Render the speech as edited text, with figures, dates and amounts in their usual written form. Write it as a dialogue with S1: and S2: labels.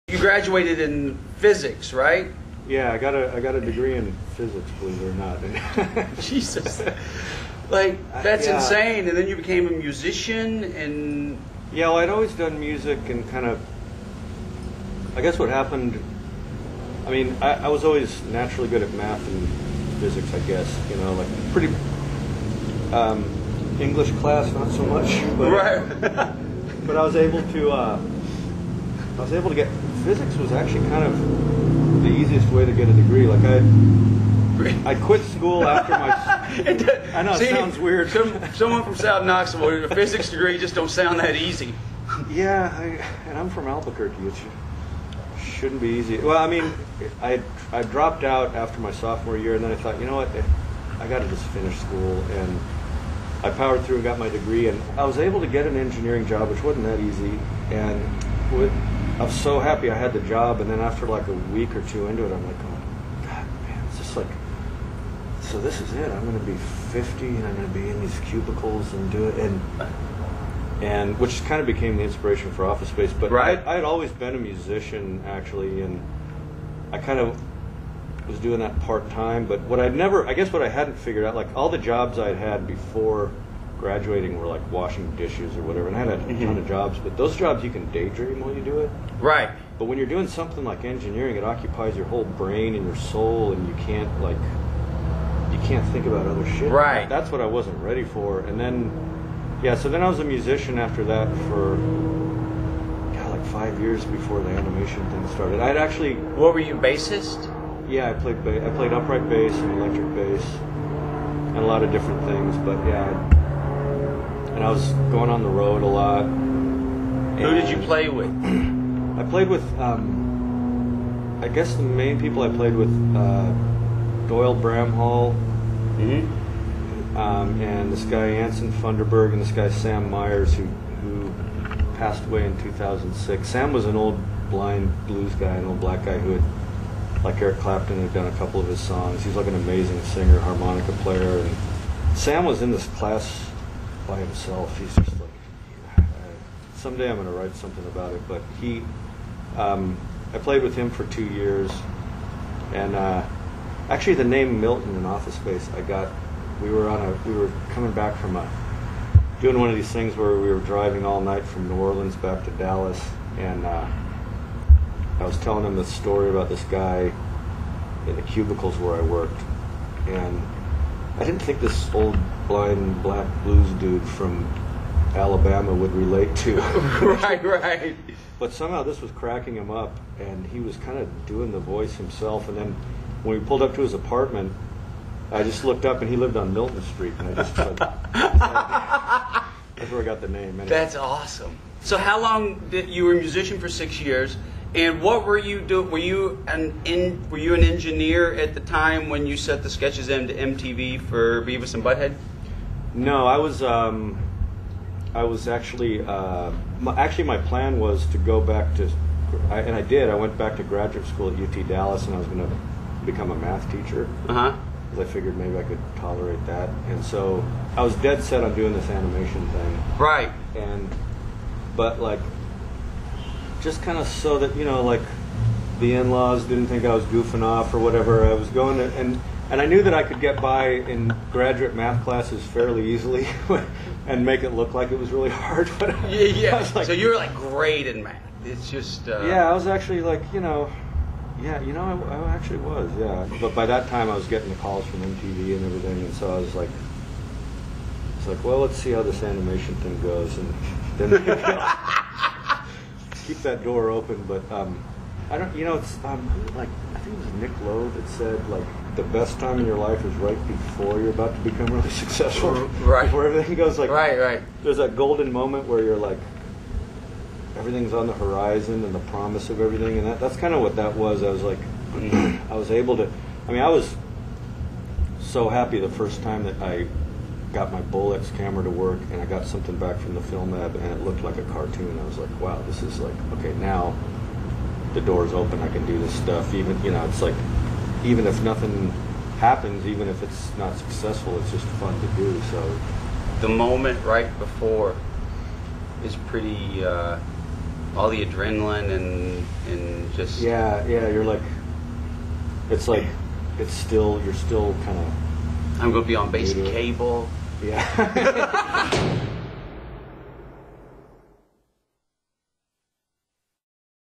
S1: You graduated in physics, right?
S2: Yeah, I got a degree in physics, believe it or not.
S1: Jesus. Like, that's insane. And then you became a musician and...
S2: Yeah, well, I'd always done music and kind of... I guess what happened... I mean, I was always naturally good at math and physics, I guess. You know, like pretty... English class, not so much. But,
S1: right.
S2: But I was able to get... Physics was actually kind of the easiest way to get a degree. Like I quit school after my... I know, it sounds weird.
S1: Someone from South Knoxville, a physics degree just don't sound that easy.
S2: Yeah, and I'm from Albuquerque. It shouldn't be easy. Well, I mean, I dropped out after my sophomore year, and then I thought, you know what, I got to just finish school. And I powered through and got my degree, and I was able to get an engineering job, which wasn't that easy. And I was so happy I had the job, and then after like a week or two into it, I'm like, oh, God, man, it's just like, so this is it. I'm going to be 50, and I'm going to be in these cubicles and do it, and which kind of became the inspiration for Office Space. But
S1: right.
S2: I had always been a musician, actually, and I kind of was doing that part-time. But what I guess what I hadn't figured out, like all the jobs I'd had before graduating were like washing dishes or whatever, and I had a ton of jobs, but those jobs you can daydream while you do it.
S1: Right.
S2: But when you're doing something like engineering, it occupies your whole brain and your soul, and you can't think about other shit.
S1: Right.
S2: That's what I wasn't ready for. And then, so then I was a musician after that for like 5 years before the animation thing started. I'd actually...
S1: What were you, bassist?
S2: Yeah, I played upright bass and electric bass and a lot of different things, but and I was going on the road a lot.
S1: Who did you play with?
S2: I played with, I guess the main people I played with, Doyle Bramhall, and this guy Anson Funderburg, and this guy Sam Myers, who passed away in 2006. Sam was an old blind blues guy, an old black guy who had, like Eric Clapton, had done a couple of his songs. He's like an amazing singer, harmonica player, and Sam was in this class by himself. He's just like, someday I'm going to write something about it. But I played with him for 2 years, and actually the name Milton in Office Space we were coming back from doing one of these things where we were driving all night from New Orleans back to Dallas, and I was telling him this story about this guy in the cubicles where I worked, and I didn't think this old blind black blues dude from Alabama would relate to.
S1: Right.
S2: But somehow this was cracking him up, and he was kind of doing the voice himself. And then when we pulled up to his apartment, I just looked up, and he lived on Milton Street, and I just said, that's where I got the name. Anyway.
S1: That's awesome. So how long you were a musician for 6 years? And what were you doing? Were you an engineer at the time when you set the sketches into MTV for Beavis and Butthead?
S2: No, I was actually my plan was to go back to, and I did. I went back to graduate school at UT Dallas, and I was going to become a math teacher. Because I figured maybe I could tolerate that, and so I was dead set on doing this animation thing.
S1: Right.
S2: But like, just kind of so that, you know, like the in-laws didn't think I was goofing off or whatever. I was going to, and I knew that I could get by in graduate math classes fairly easily and make it look like it was really hard. But
S1: yeah.
S2: I was like,
S1: so you were like great in math. It's just
S2: I was actually like, I actually was, yeah. But by that time I was getting the calls from MTV and everything, and so I was like, well, let's see how this animation thing goes, and then keep that door open. But I don't, it's like, I think it was Nick Lowe that said, like, the best time in your life is right before you're about to become really successful.
S1: Right.
S2: Before everything goes like,
S1: right.
S2: There's that golden moment where you're like, everything's on the horizon and the promise of everything, and that's kind of what that was. I was like, I was able to, I was so happy the first time that I got my Bolex camera to work, and I got something back from the film lab, and it looked like a cartoon. I was like, wow, this is like, okay, now the door's open, I can do this stuff. Even, it's like, even if nothing happens, even if it's not successful, it's just fun to do. So
S1: the moment right before is pretty, all the adrenaline and Just
S2: Yeah, you're like, it's like, you're still kind of,
S1: I'm going to be on basic
S2: You do it.
S1: cable.
S2: yeah.